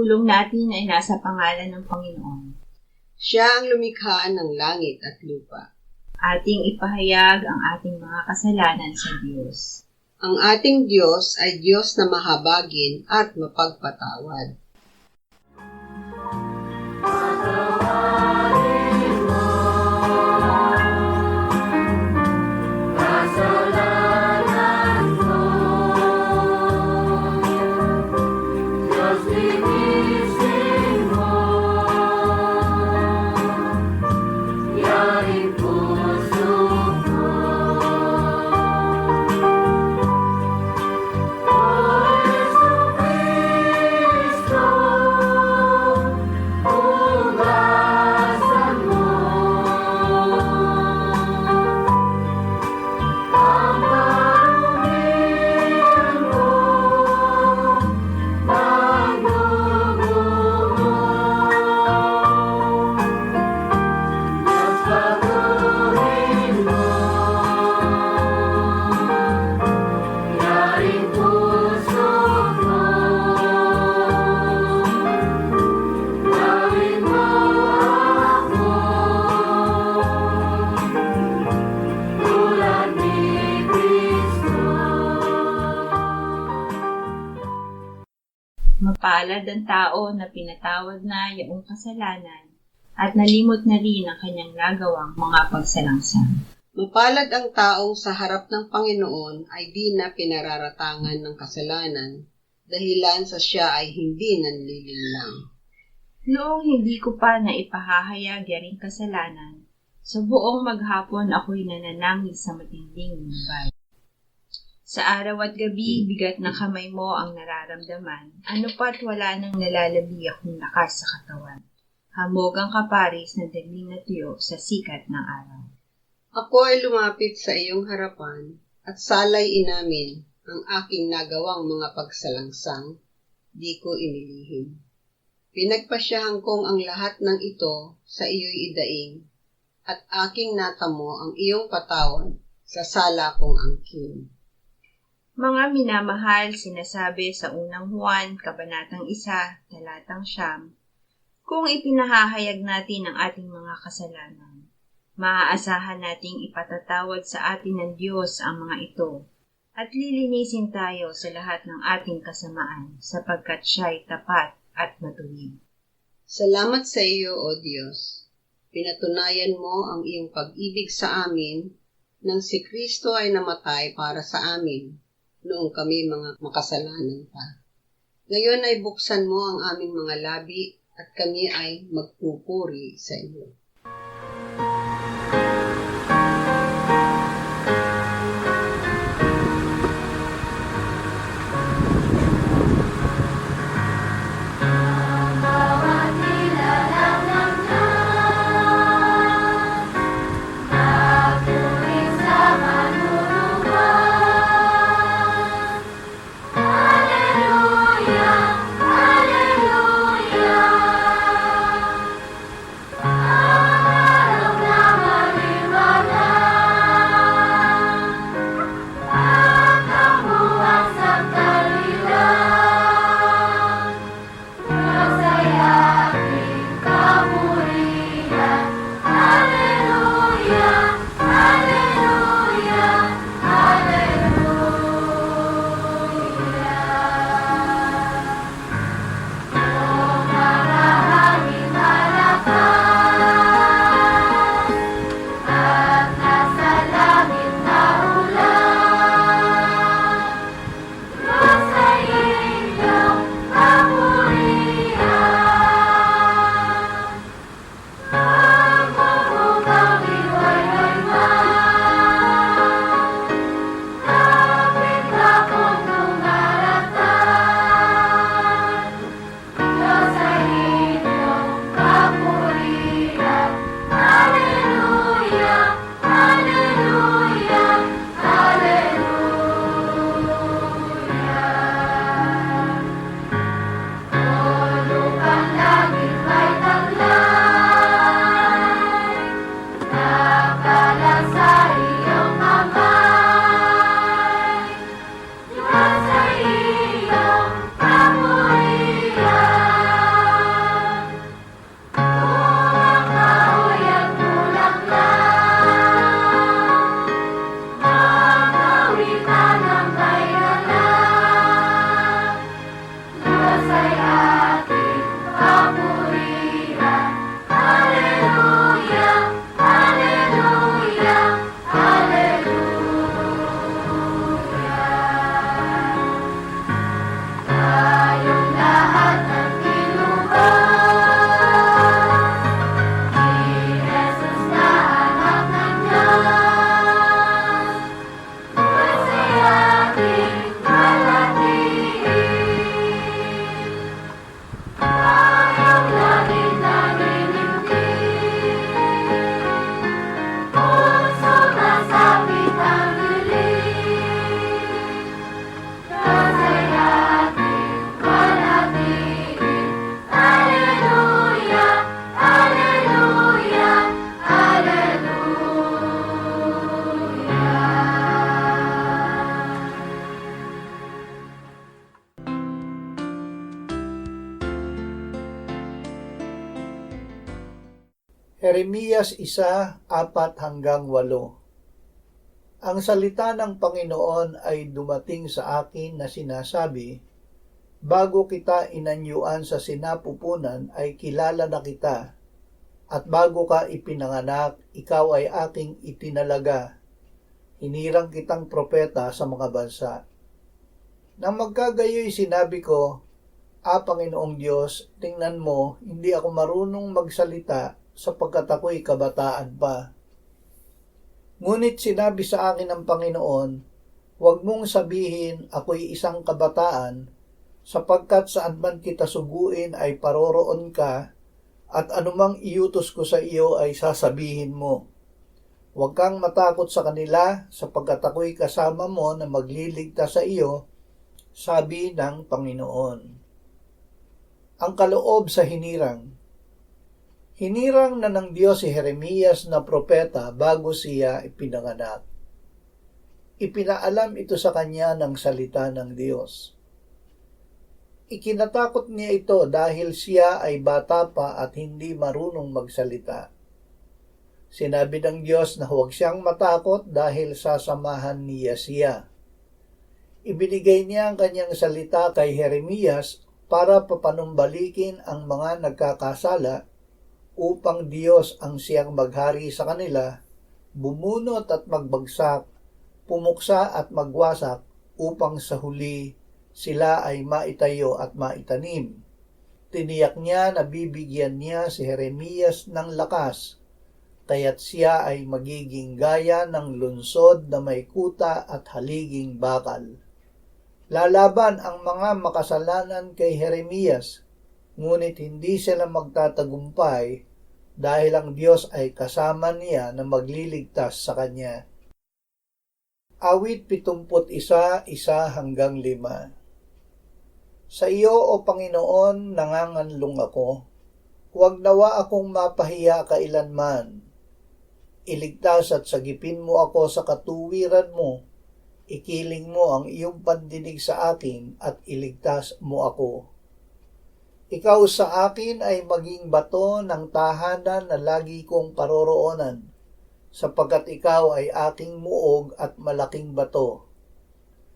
pagtulong natin ay nasa pangalan ng Panginoon. Siya ang lumikha ng langit at lupa. Ating ipahayag ang ating mga kasalanan sa Diyos. Ang ating Diyos ay Diyos na mahabagin at mapagpatawad. Mapalad ang tao na pinatawad na iyong kasalanan at nalimot na rin ang kanyang nagawang mga pagsalangsang. Mapalad ang taong sa harap ng Panginoon ay di na pinararatangan ng kasalanan, dahilan sa siya ay hindi nanlilinlang. Noong hindi ko pa na ipahahayag yaring kasalanan, sa buong maghapon ako'y nananangis sa matinding lumbay. Sa araw at gabi, bigat ng kamay mo ang nararamdaman, ano pa't wala nang nalalabi akong lakas sa katawan. Hamog ang kaparis na dagling na tuyo sa sikat ng araw. Ako ay lumapit sa iyong harapan at salay inamin ang aking nagawang mga pagsalangsang, di ko inilihim. Pinagpasyahan kong ang lahat ng ito sa iyo'y idaing, at aking natamo ang iyong patawad sa sala kong angkin. Mga minamahal, sinasabi sa unang Juan, Kabanatang 1, Talatang 9, kung ipinahahayag natin ang ating mga kasalanan, maaasahan nating ipatatawad sa atin ng Diyos ang mga ito, at lilinisin tayo sa lahat ng ating kasamaan, sapagkat siya'y tapat at matuwid. Salamat sa iyo, O Diyos. Pinatunayan mo ang iyong pag-ibig sa amin nang si Kristo ay namatay para sa amin, noong kami mga makasalanan pa. Ngayon ay buksan mo ang aming mga labi at kami ay magpupuri sa iyo. Hallelujah. Jeremias 1:4-8. Ang salita ng Panginoon ay dumating sa akin na sinasabi, bago kita inanyuan sa sinapupunan ay kilala na kita, at bago ka ipinanganak, ikaw ay aking itinalaga. Hinirang kitang propeta sa mga bansa. Nang magkagayoy sinabi ko, Panginoong Diyos, tingnan mo, hindi ako marunong magsalita sapagkat ako'y kabataan pa. Ngunit sinabi sa akin ng Panginoon, huwag mong sabihin ako'y isang kabataan, sapagkat saan man kita suguin ay paroroon ka, at anumang iutos ko sa iyo ay sasabihin mo. Huwag kang matakot sa kanila, sapagkat ako'y kasama mo na magliligtas sa iyo, sabi ng Panginoon. Ang kaloob sa hinirang. Hinirang na ng Diyos si Jeremias na propeta bago siya ipinanganak. Ipinaalam ito sa kanya ng salita ng Diyos. Ikinatakot niya ito dahil siya ay bata pa at hindi marunong magsalita. Sinabi ng Diyos na huwag siyang matakot dahil sasamahan niya siya. Ibinigay niya ang kanyang salita kay Jeremias para papanumbalikin ang mga nagkakasala upang Diyos ang siyang maghari sa kanila, bumunot at magbagsak, pumuksa at magwasak upang sa huli sila ay maitayo at maitanim. Tiniyak niya na bibigyan niya si Jeremias ng lakas, kaya't siya ay magiging gaya ng lunsod na may kuta at haliging bakal. Lalaban ang mga makasalanan kay Jeremias, ngunit hindi sila magtatagumpay dahil ang Diyos ay kasama niya na magliligtas sa kanya. Awit 71:1-5. Sa iyo, O Panginoon, nanganganlong ako. Huwag nawa akong mapahiya kailanman. Iligtas at sagipin mo ako sa katuwiran mo. Ikiling mo ang iyong pandinig sa akin at iligtas mo ako. Ikaw sa akin ay maging bato ng tahanan na lagi kong paroroonan, sapagkat ikaw ay aking muog at malaking bato.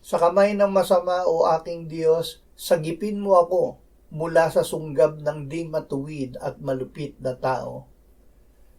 Sa kamay ng masama, O aking Diyos, sagipin mo ako mula sa sunggab ng di matuwid at malupit na tao.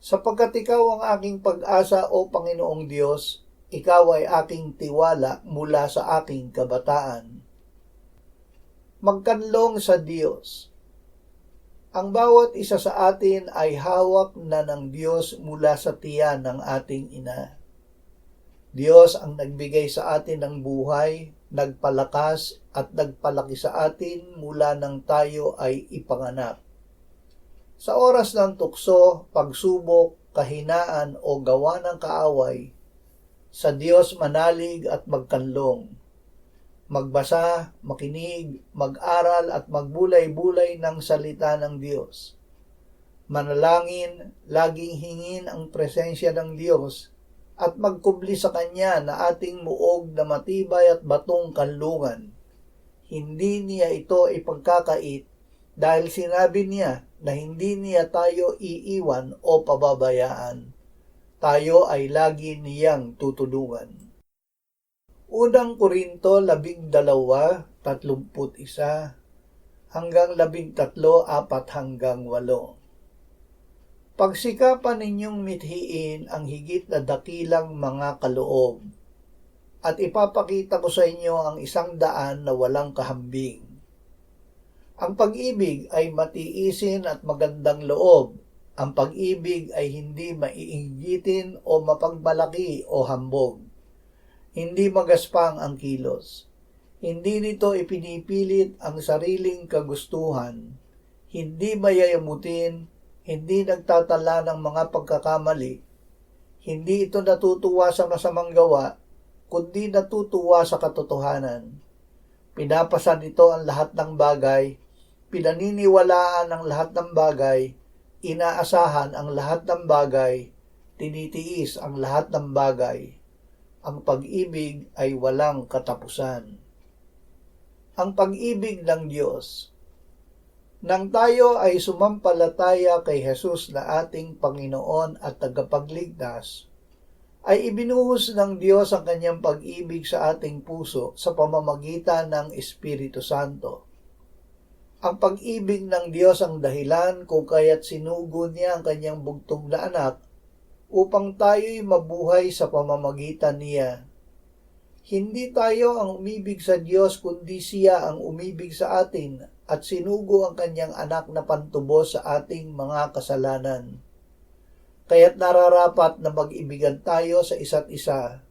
Sapagkat ikaw ang aking pag-asa, O Panginoong Diyos, ikaw ay aking tiwala mula sa aking kabataan. Magkanlong sa Diyos. Ang bawat isa sa atin ay hawak na ng Diyos mula sa tiyan ng ating ina. Diyos ang nagbigay sa atin ng buhay, nagpalakas at nagpalaki sa atin mula nang tayo ay ipanganak. Sa oras ng tukso, pagsubok, kahinaan o gawa ng kaaway, sa Diyos manalig at magkanlong. Magbasa, makinig, mag-aral at magbulay-bulay ng salita ng Diyos. Manalangin, laging hingin ang presensya ng Diyos at magkubli sa Kanya na ating muog na matibay at batong kanlungan. Hindi niya ito ipagkakait dahil sinabi niya na hindi niya tayo iiwan o pababayaan. Tayo ay lagi niyang tutulungan. Unang Korinto 12:31-13-4-8. Pagsikapan ninyong mithiin ang higit na dakilang mga kaloob, at ipapakita ko sa inyo ang 100 na walang kahambing. Ang pag-ibig ay matiisin at magandang loob. Ang pag-ibig ay hindi maiinggitin o mapagmalaki o hambog. Hindi magaspang ang kilos. Hindi nito ipinipilit ang sariling kagustuhan. Hindi mayayamutin. Hindi nagtatala ng mga pagkakamali. Hindi ito natutuwa sa masamang gawa, kundi natutuwa sa katotohanan. Pinapasan nito ang lahat ng bagay. Pinaniniwalaan ang lahat ng bagay. Inaasahan ang lahat ng bagay, tinitiis ang lahat ng bagay. Ang pag-ibig ay walang katapusan. Ang pag-ibig ng Diyos. Nang tayo ay sumampalataya kay Jesus na ating Panginoon at tagapagligtas, ay ibinuhos ng Diyos ang kanyang pag-ibig sa ating puso sa pamamagitan ng Espiritu Santo. Ang pag-ibig ng Diyos ang dahilan kung kaya't sinugo niya ang kanyang bugtong na anak upang tayo'y mabuhay sa pamamagitan niya. Hindi tayo ang umibig sa Diyos kundi siya ang umibig sa atin at sinugo ang kanyang anak na pantubos sa ating mga kasalanan. Kaya't nararapat na mag-ibigan tayo sa isa't isa.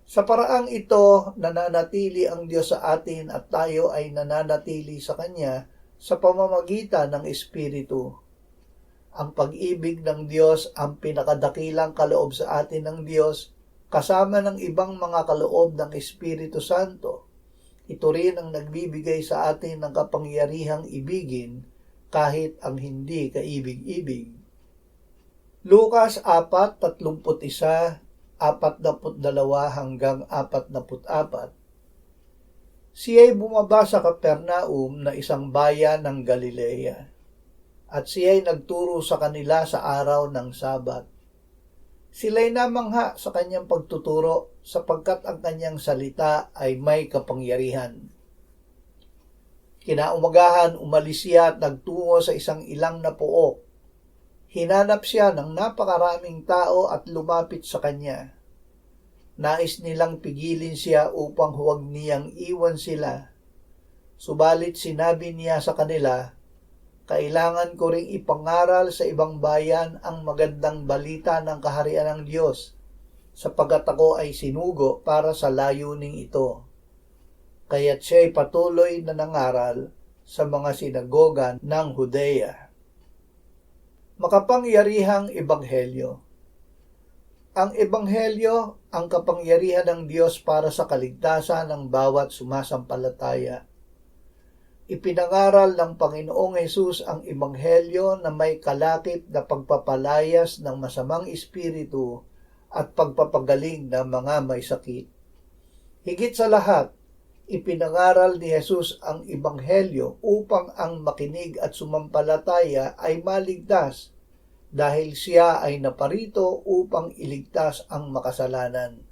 Sa paraang ito, nananatili ang Diyos sa atin at tayo ay nananatili sa Kanya sa pamamagitan ng Espiritu. Ang pag-ibig ng Diyos ang pinakadakilang kaloob sa atin ng Diyos kasama ng ibang mga kaloob ng Espiritu Santo. Ito rin ang nagbibigay sa atin ng kapangyarihang ibigin kahit ang hindi kaibig-ibig. Lucas 4:31, 42 hanggang 44. Siya'y bumaba sa Capernaum na isang bayan ng Galilea, at siya'y nagturo sa kanila sa araw ng Sabat. Sila'y namangha sa kanyang pagtuturo sapagkat ang kanyang salita ay may kapangyarihan. Kinaumagahan, umalis siya at nagtungo sa isang ilang na pook. Hinanap siya ng napakaraming tao at lumapit sa kanya. Nais nilang pigilin siya upang huwag niyang iwan sila. Subalit sinabi niya sa kanila, kailangan ko ring ipangaral sa ibang bayan ang magandang balita ng kaharian ng Diyos, sapagkat ako ay sinugo para sa layuning ito. Kaya't siya'y patuloy na nangaral sa mga sinagoga ng Judea. Makapangyarihang Ebanghelyo. Ang Ebanghelyo ang kapangyarihan ng Diyos para sa kaligtasan ng bawat sumasampalataya. Ipinangaral ng Panginoong Hesus ang Ebanghelyo na may kalakip na pagpapalayas ng masamang espiritu at pagpapagaling ng mga may sakit. Higit sa lahat, ipinangaral ni Hesus ang Ebanghelyo upang ang makinig at sumampalataya ay maligtas dahil siya ay naparito upang iligtas ang makasalanan.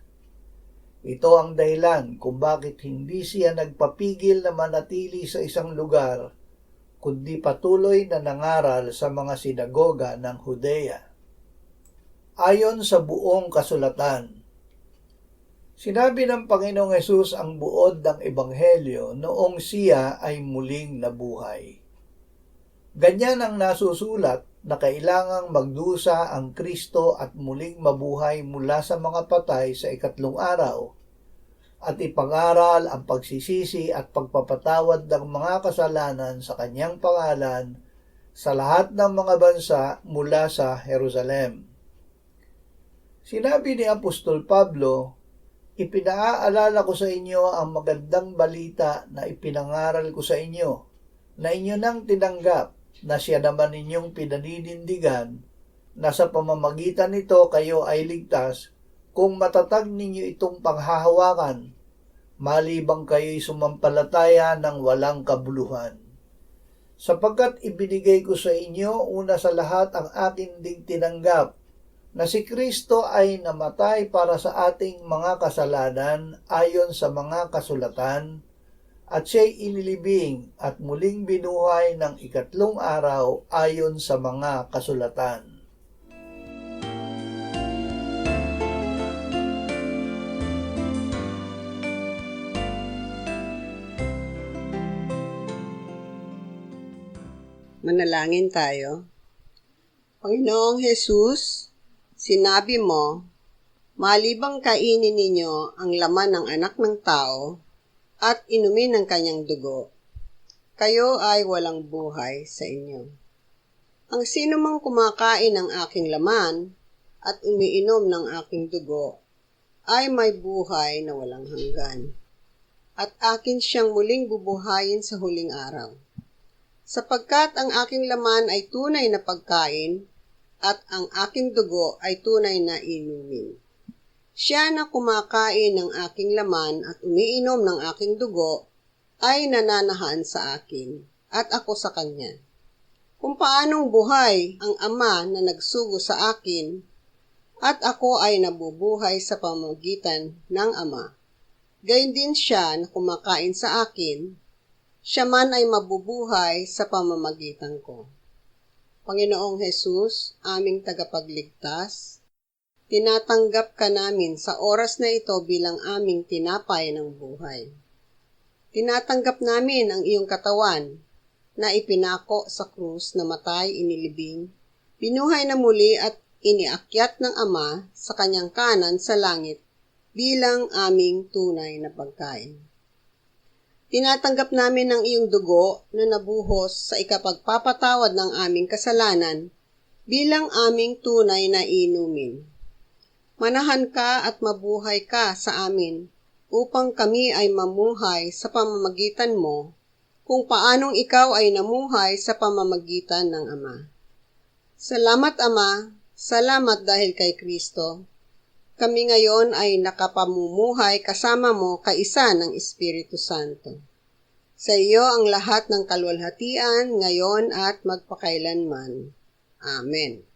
Ito ang dahilan kung bakit hindi siya nagpapigil na manatili sa isang lugar, kundi patuloy na nangaral sa mga sinagoga ng Judea. Ayon sa buong kasulatan, sinabi ng Panginoong Hesus ang buod ng Ebanghelyo noong siya ay muling nabuhay. Ganyan ang nasusulat na kailangang magdusa ang Kristo at muling mabuhay mula sa mga patay sa ikatlong araw at ipangaral ang pagsisisi at pagpapatawad ng mga kasalanan sa kanyang pangalan sa lahat ng mga bansa mula sa Jerusalem. Sinabi ni Apostol Pablo, ipinaalala ko sa inyo ang magandang balita na ipinangaral ko sa inyo, na inyo nang tinanggap, na siya naman ninyong pinaninindigan, na sa pamamagitan nito kayo ay ligtas, kung matatag ninyo itong panghahawakan, malibang kayo'y sumampalataya ng walang kabuluhan. Sapagkat ibinigay ko sa inyo una sa lahat ang akin ding tinanggap, na si Kristo ay namatay para sa ating mga kasalanan ayon sa mga kasulatan, at siya'y inilibing at muling binuhay ng ikatlong araw ayon sa mga kasulatan. Manalangin tayo. Panginoong Hesus, sinabi mo, malibang kainin ninyo ang laman ng anak ng tao at inumin ang kanyang dugo, kayo ay walang buhay sa inyo. Ang sino mang kumakain ng aking laman at umiinom ng aking dugo ay may buhay na walang hanggan, at akin siyang muling bubuhayin sa huling araw. Sapagkat ang aking laman ay tunay na pagkain at ang aking dugo ay tunay na inumin. Siya na kumakain ng aking laman at umiinom ng aking dugo ay nananahan sa akin, at ako sa Kanya. Kung paanong buhay ang Ama na nagsugo sa akin, at ako ay nabubuhay sa pamamagitan ng Ama. Gayon din siya na kumakain sa akin, siya man ay mabubuhay sa pamamagitan ko. Panginoong Hesus, aming tagapagligtas, tinatanggap ka namin sa oras na ito bilang aming tinapay ng buhay. Tinatanggap namin ang iyong katawan na ipinako sa krus na matay inilibing, binuhay na muli at iniakyat ng Ama sa kanyang kanan sa langit bilang aming tunay na pagkain. Tinatanggap namin ang iyong dugo na nabuhos sa ikapagpapatawad ng aming kasalanan bilang aming tunay na inumin. Manahan ka at mabuhay ka sa amin upang kami ay mamuhay sa pamamagitan mo kung paanong ikaw ay namuhay sa pamamagitan ng Ama. Salamat Ama, salamat dahil kay Kristo. Kami ngayon ay nakapamumuhay kasama mo kaisa ng Espiritu Santo. Sa iyo ang lahat ng kaluwalhatian ngayon at magpakailanman. Amen.